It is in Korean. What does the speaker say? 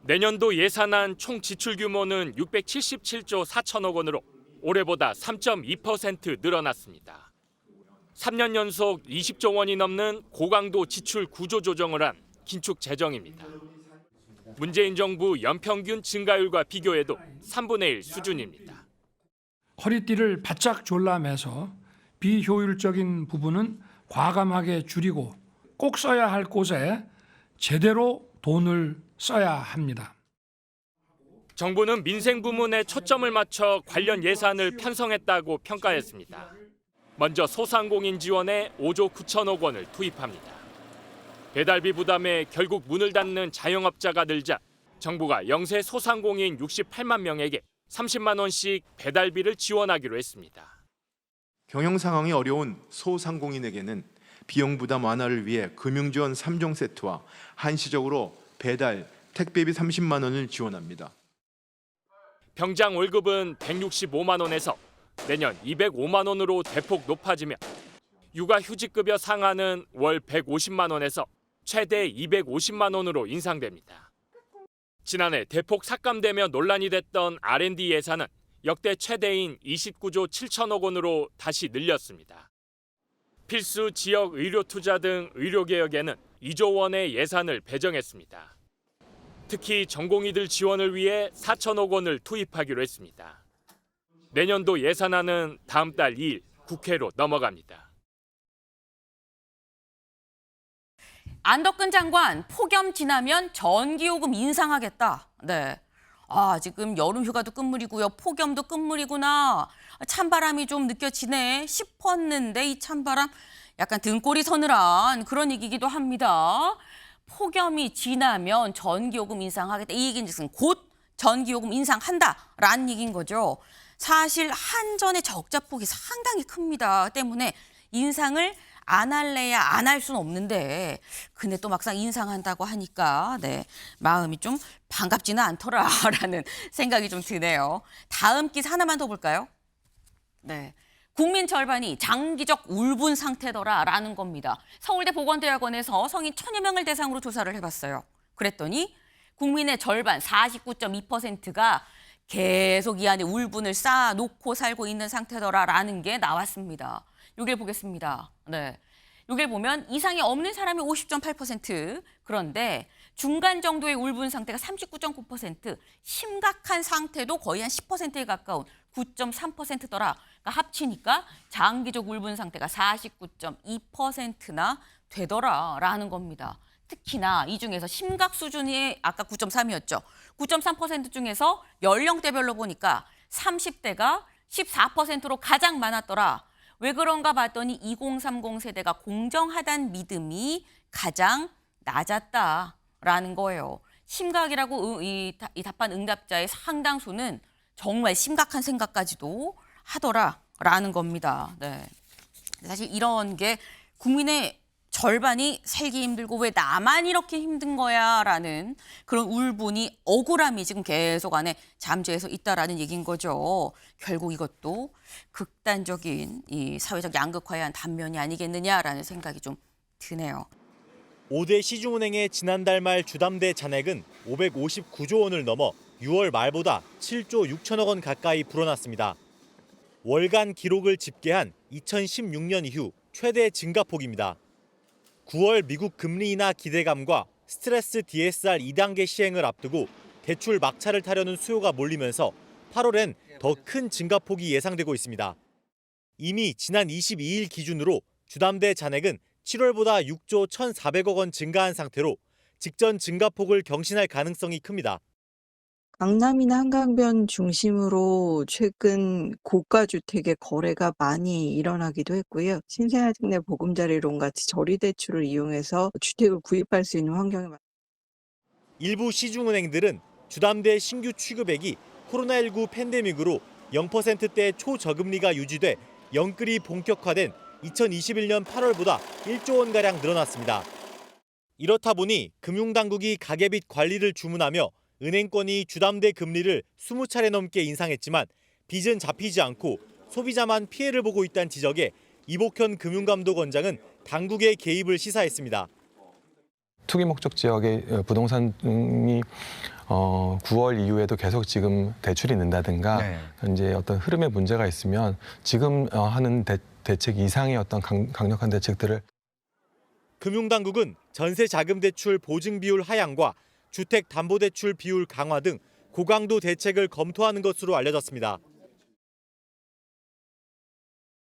내년도 예산안 총 지출 규모는 677조 4천억 원으로 올해보다 3.2% 늘어났습니다. 3년 연속 20조 원이 넘는 고강도 지출 구조 조정을 한 긴축 재정입니다. 문재인 정부 연평균 증가율과 비교해도 3분의 1 수준입니다. 허리띠를 바짝 졸라매서 비효율적인 부분은 과감하게 줄이고 꼭 써야 할 곳에 제대로 돈을 써야 합니다. 정부는 민생 부문에 초점을 맞춰 관련 예산을 편성했다고 평가했습니다. 먼저 소상공인 지원에 5조 9천억 원을 투입합니다. 배달비 부담에 결국 문을 닫는 자영업자가 늘자 정부가 영세 소상공인 68만 명에게 30만 원씩 배달비를 지원하기로 했습니다. 경영 상황이 어려운 소상공인에게는 비용 부담 완화를 위해 금융지원 3종 세트와 한시적으로 배달, 택배비 30만 원을 지원합니다. 병장 월급은 165만 원에서 내년 205만 원으로 대폭 높아지며 육아휴직급여 상한은 월 150만 원에서 최대 250만 원으로 인상됩니다. 지난해 대폭 삭감되며 논란이 됐던 R&D 예산은 역대 최대인 29조 7천억 원으로 다시 늘렸습니다. 필수 지역 의료 투자 등 의료개혁에는 2조 원의 예산을 배정했습니다. 특히 전공의들 지원을 위해 4천억 원을 투입하기로 했습니다. 내년도 예산안은 다음 달 2일 국회로 넘어갑니다. 안덕근 장관, 폭염 지나면 전기요금 인상하겠다. 네. 지금 여름 휴가도 끝물이고요. 폭염도 끝물이구나. 찬바람이 좀 느껴지네 싶었는데 이 찬바람 약간 등골이 서늘한 그런 얘기이기도 합니다. 폭염이 지나면 전기요금 인상하겠다. 이 얘기는 곧 전기요금 인상한다라는 얘기인 거죠. 사실 한전의 적자폭이 상당히 큽니다. 때문에 인상을 안 할래야 안 할 수는 없는데 근데 또 막상 인상한다고 하니까 마음이 좀 반갑지는 않더라라는 생각이 좀 드네요. 다음 기사 하나만 더 볼까요? 국민 절반이 장기적 울분 상태더라라는 겁니다. 서울대 보건대학원에서 성인 1,000여 명을 대상으로 조사를 해봤어요. 그랬더니 국민의 절반 49.2%가 계속 이 안에 울분을 쌓아놓고 살고 있는 상태더라라는 게 나왔습니다. 여기를 보겠습니다. 여기를 보면 이상이 없는 사람이 50.8%, 그런데 중간 정도의 울분 상태가 39.9%, 심각한 상태도 거의 한 10%에 가까운 9.3%더라. 그러니까 합치니까 장기적 울분 상태가 49.2%나 되더라라는 겁니다. 특히나 이 중에서 심각 수준이 아까 9.3이었죠. 9.3% 중에서 연령대별로 보니까 30대가 14%로 가장 많았더라. 왜 그런가 봤더니 2030 세대가 공정하다는 믿음이 가장 낮았다라는 거예요. 심각이라고 이 답한 응답자의 상당수는 정말 심각한 생각까지도 하더라라는 겁니다. 사실 이런 게 국민의 절반이 살기 힘들고 왜 나만 이렇게 힘든 거야라는 그런 울분이 억울함이 지금 계속 안에 잠재해서 있다라는 얘기인 거죠. 결국 이것도 극단적인 이 사회적 양극화의 한 단면이 아니겠느냐라는 생각이 좀 드네요. 5대 시중은행의 지난달 말 주담대 잔액은 559조 원을 넘어 6월 말보다 7조 6천억 원 가까이 불어났습니다. 월간 기록을 집계한 2016년 이후 최대 증가폭입니다. 9월 미국 금리 인하 기대감과 스트레스 DSR 2단계 시행을 앞두고 대출 막차를 타려는 수요가 몰리면서 8월엔 더 큰 증가폭이 예상되고 있습니다. 이미 지난 22일 기준으로 주담대 잔액은 7월보다 6조 1,400억 원 증가한 상태로 직전 증가폭을 경신할 가능성이 큽니다. 강남이나 한강변 중심으로 최근 고가 주택의 거래가 많이 일어나기도 했고요. 신생아직내 보금자리론 같이 저리대출을 이용해서 주택을 구입할 수 있는 환경이 일부 시중은행들은 주담대 신규 취급액이 코로나19 팬데믹으로 0%대 초저금리가 유지돼 영끌이 본격화된 2021년 8월보다 1조 원가량 늘어났습니다. 이렇다 보니 금융당국이 가계빚 관리를 주문하며 은행권이 주담대 금리를 20차례 넘게 인상했지만 빚은 잡히지 않고 소비자만 피해를 보고 있다는 지적에 이복현 금융감독원장은 당국의 개입을 시사했습니다. 투기 목적 지역의 부동산이 9월 이후에도 계속 지금 대출이 는다든가 이제 어떤 흐름에 문제가 있으면 지금 하는 대책 이상의 어떤 강력한 대책들을 금융당국은 전세자금대출 보증 비율 하향과 주택담보대출 비율 강화 등 고강도 대책을 검토하는 것으로 알려졌습니다.